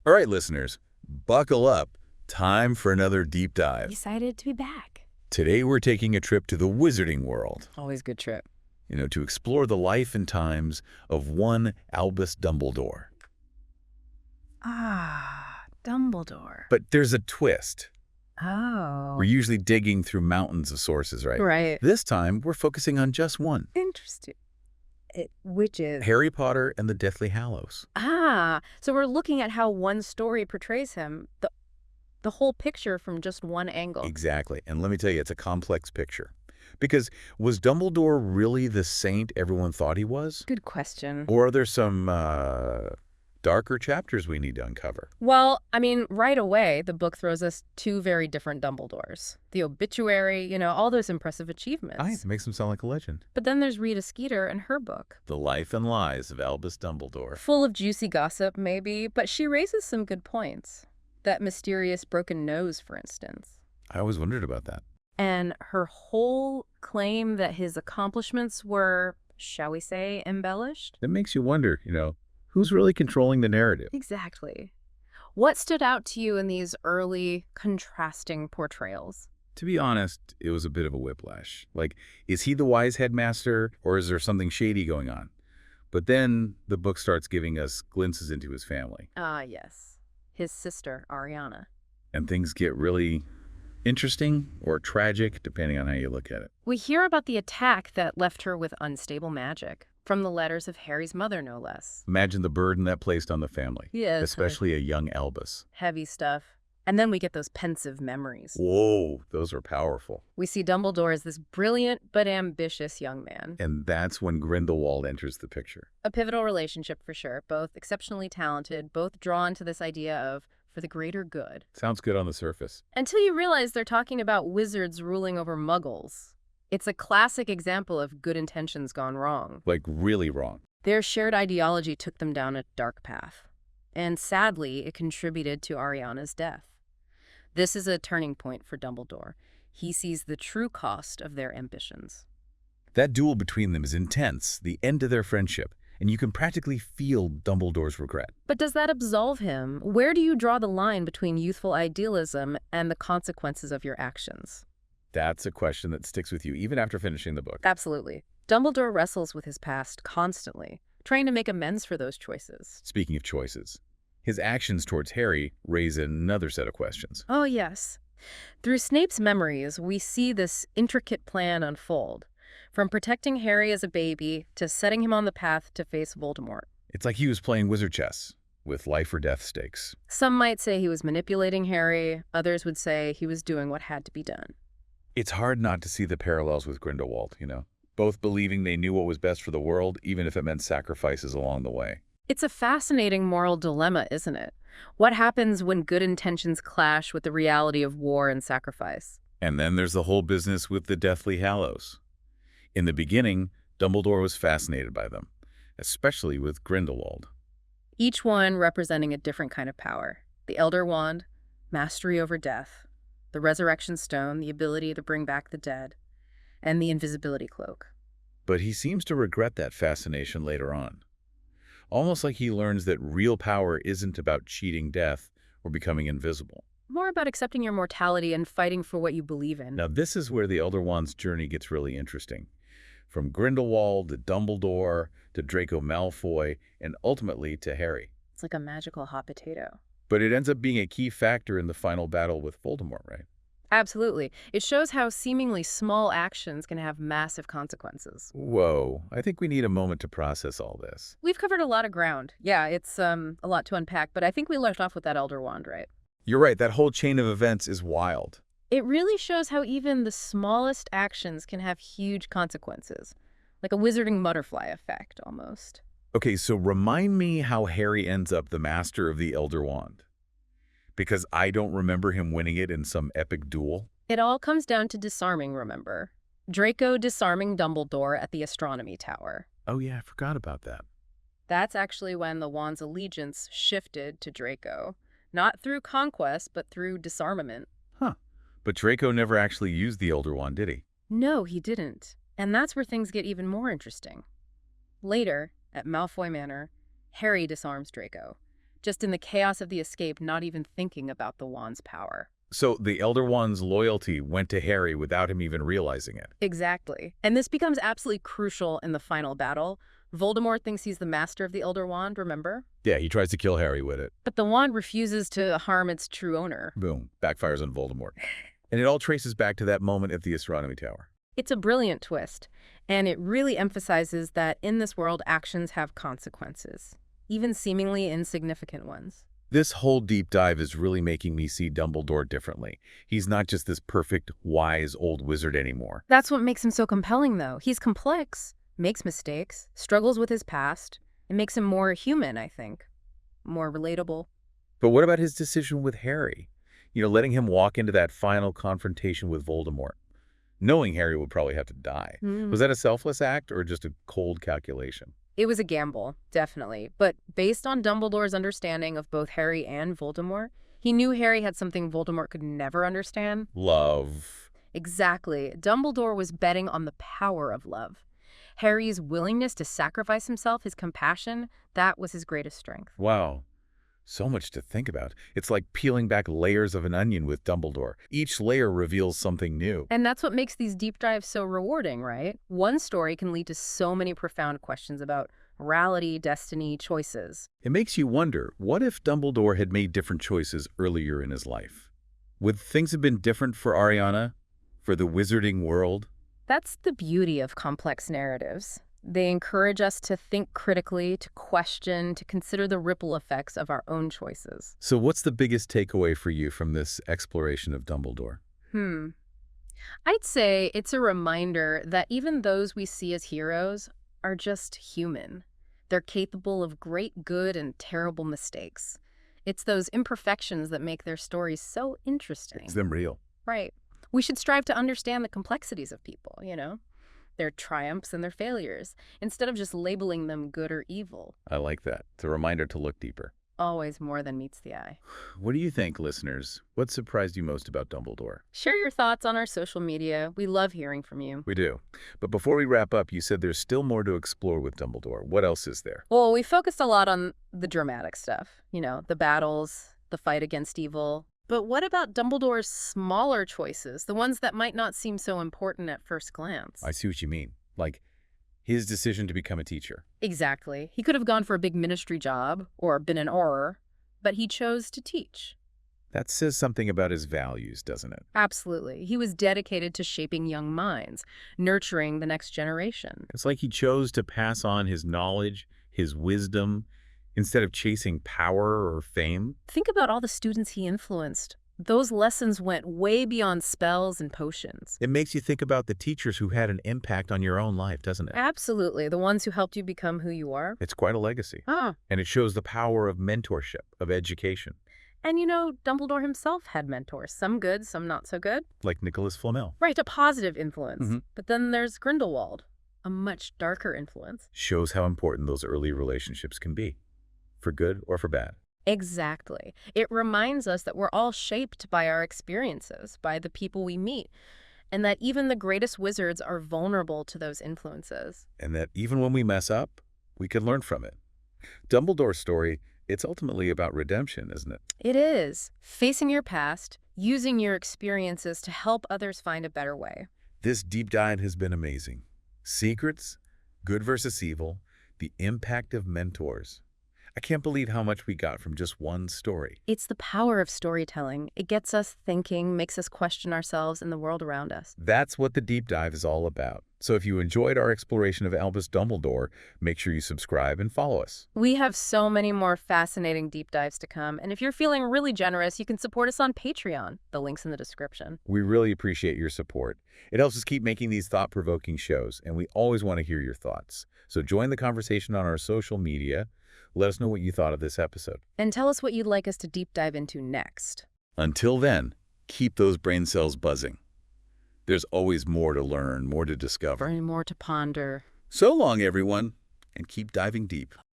All right, listeners, buckle up. Time for another deep dive. Excited to be back. Today we're taking a trip to the wizarding world, Always good trip. to explore the life and times of one Albus Dumbledore. Ah, Dumbledore. But there's a twist. Oh. We're usually digging through mountains of sources, right? Right. This time, we're focusing on just one. Interesting. Which is? Harry Potter and the Deathly Hallows. Ah, so we're looking at how one story portrays him, the whole picture from just one angle. Exactly. And let me tell you, it's a complex picture. Because was Dumbledore really the saint everyone thought he was? Good question. Or are there some darker chapters we need to uncover? Well, I mean, right away, the book throws us two very different Dumbledores. The obituary, all those impressive achievements. It makes him sound like a legend. But then there's Rita Skeeter and her book. The Life and Lies of Albus Dumbledore. Full of juicy gossip, maybe, but she raises some good points. That mysterious broken nose, for instance. I always wondered about that. And her whole claim that his accomplishments were, shall we say, embellished? It makes you wonder, who's really controlling the narrative? Exactly. What stood out to you in these early, contrasting portrayals? To be honest, it was a bit of a whiplash. Like, is he the wise headmaster, or is there something shady going on? But then the book starts giving us glimpses into his family. Ah, yes. His sister, Ariana. And things get really interesting or tragic, depending on how you look at it. We hear about the attack that left her with unstable magic, from the letters of Harry's mother, no less. Imagine the burden that placed on the family. Yes. Especially a young Albus. Heavy stuff. And then we get those pensive memories. Whoa, those are powerful. We see Dumbledore as this brilliant but ambitious young man. And that's when Grindelwald enters the picture. A pivotal relationship for sure, both exceptionally talented, both drawn to this idea of for the greater good. Sounds good on the surface. Until you realize they're talking about wizards ruling over muggles. It's a classic example of good intentions gone wrong. Like really wrong. Their shared ideology took them down a dark path. And sadly, it contributed to Ariana's death. This is a turning point for Dumbledore. He sees the true cost of their ambitions. That duel between them is intense, the end of their friendship, and you can practically feel Dumbledore's regret. But does that absolve him? Where do you draw the line between youthful idealism and the consequences of your actions? That's a question that sticks with you even after finishing the book. Absolutely. Dumbledore wrestles with his past constantly, trying to make amends for those choices. Speaking of choices, his actions towards Harry raise another set of questions. Oh, yes. Through Snape's memories, we see this intricate plan unfold, from protecting Harry as a baby to setting him on the path to face Voldemort. It's like he was playing wizard chess with life or death stakes. Some might say he was manipulating Harry. Others would say he was doing what had to be done. It's hard not to see the parallels with Grindelwald, both believing they knew what was best for the world, even if it meant sacrifices along the way. It's a fascinating moral dilemma, isn't it? What happens when good intentions clash with the reality of war and sacrifice? And then there's the whole business with the Deathly Hallows. In the beginning, Dumbledore was fascinated by them, especially with Grindelwald. Each one representing a different kind of power. The Elder Wand, mastery over death. The Resurrection Stone, the ability to bring back the dead. And the Invisibility Cloak. But he seems to regret that fascination later on. Almost like he learns that real power isn't about cheating death or becoming invisible. More about accepting your mortality and fighting for what you believe in. Now, this is where the Elder Wand's journey gets really interesting. From Grindelwald to Dumbledore to Draco Malfoy and ultimately to Harry. It's like a magical hot potato. But it ends up being a key factor in the final battle with Voldemort, right? Absolutely. It shows how seemingly small actions can have massive consequences. Whoa, I think we need a moment to process all this. We've covered a lot of ground. Yeah, it's a lot to unpack, but I think we left off with that Elder Wand, right? You're right, that whole chain of events is wild. It really shows how even the smallest actions can have huge consequences. Like a wizarding butterfly effect, almost. Okay, so remind me how Harry ends up the master of the Elder Wand. Because I don't remember him winning it in some epic duel. It all comes down to disarming, remember? Draco disarming Dumbledore at the astronomy tower. Oh yeah, I forgot about that. That's actually when the wand's allegiance shifted to Draco. Not through conquest, but through disarmament. Huh. But Draco never actually used the Elder Wand, did he? No, he didn't. And that's where things get even more interesting. Later, at Malfoy Manor, Harry disarms Draco. just in the chaos of the escape, not even thinking about the wand's power. So the Elder Wand's loyalty went to Harry without him even realizing it. Exactly. And this becomes absolutely crucial in the final battle. Voldemort thinks he's the master of the Elder Wand, remember? Yeah, he tries to kill Harry with it. But the wand refuses to harm its true owner. Boom. Backfires on Voldemort. And it all traces back to that moment at the Astronomy Tower. It's a brilliant twist, and it really emphasizes that in this world, actions have consequences, even seemingly insignificant ones. This whole deep dive is really making me see Dumbledore differently. He's not just this perfect, wise old wizard anymore. That's what makes him so compelling, though. He's complex, makes mistakes, struggles with his past. It makes him more human, I think. More relatable. But what about his decision with Harry? Letting him walk into that final confrontation with Voldemort, knowing Harry would probably have to die. Was that a selfless act or just a cold calculation? It was a gamble, definitely. But based on Dumbledore's understanding of both Harry and Voldemort, he knew Harry had something Voldemort could never understand. Love. Exactly. Dumbledore was betting on the power of love. Harry's willingness to sacrifice himself, his compassion, that was his greatest strength. Wow. So much to think about. It's like peeling back layers of an onion with Dumbledore. Each layer reveals something new. And that's what makes these deep dives so rewarding, right? One story can lead to so many profound questions about morality, destiny, choices. It makes you wonder, what if Dumbledore had made different choices earlier in his life? Would things have been different for Ariana? For the wizarding world? That's the beauty of complex narratives. They encourage us to think critically, to question, to consider the ripple effects of our own choices. So what's the biggest takeaway for you from this exploration of Dumbledore? I'd say it's a reminder that even those we see as heroes are just human. They're capable of great good and terrible mistakes. It's those imperfections that make their stories so interesting. It's them real. Right. We should strive to understand the complexities of people, their triumphs and their failures, instead of just labeling them good or evil. I like that. It's a reminder to look deeper. Always more than meets the eye. What do you think, listeners? What surprised you most about Dumbledore? Share your thoughts on our social media. We love hearing from you. We do. But before we wrap up, you said there's still more to explore with Dumbledore. What else is there? Well, we focused a lot on the dramatic stuff, the battles, the fight against evil. But what about Dumbledore's smaller choices, the ones that might not seem so important at first glance? I see what you mean. Like his decision to become a teacher. Exactly. He could have gone for a big ministry job or been an Auror, but he chose to teach. That says something about his values, doesn't it? Absolutely. He was dedicated to shaping young minds, nurturing the next generation. It's like he chose to pass on his knowledge, his wisdom, instead of chasing power or fame. Think about all the students he influenced. Those lessons went way beyond spells and potions. It makes you think about the teachers who had an impact on your own life, doesn't it? Absolutely. The ones who helped you become who you are. It's quite a legacy. Ah. And it shows the power of mentorship, of education. And Dumbledore himself had mentors, some good, some not so good. Like Nicholas Flamel. Right, a positive influence. But then there's Grindelwald, a much darker influence. Shows how important those early relationships can be, for good or for bad. Exactly. It reminds us that we're all shaped by our experiences, by the people we meet, and that even the greatest wizards are vulnerable to those influences. And that even when we mess up, we can learn from it. Dumbledore's story, it's ultimately about redemption, isn't it? It is. Facing your past, using your experiences to help others find a better way. This deep dive has been amazing. Secrets, good versus evil, the impact of mentors. I can't believe how much we got from just one story. It's the power of storytelling. It gets us thinking, makes us question ourselves and the world around us. That's what the deep dive is all about. So if you enjoyed our exploration of Albus Dumbledore, make sure you subscribe and follow us. We have so many more fascinating deep dives to come. And if you're feeling really generous, you can support us on Patreon. The link's in the description. We really appreciate your support. It helps us keep making these thought-provoking shows, and we always want to hear your thoughts. So join the conversation on our social media. Let us know what you thought of this episode. And tell us what you'd like us to deep dive into next. Until then, keep those brain cells buzzing. There's always more to learn, more to discover. And more to ponder. So long, everyone, and keep diving deep.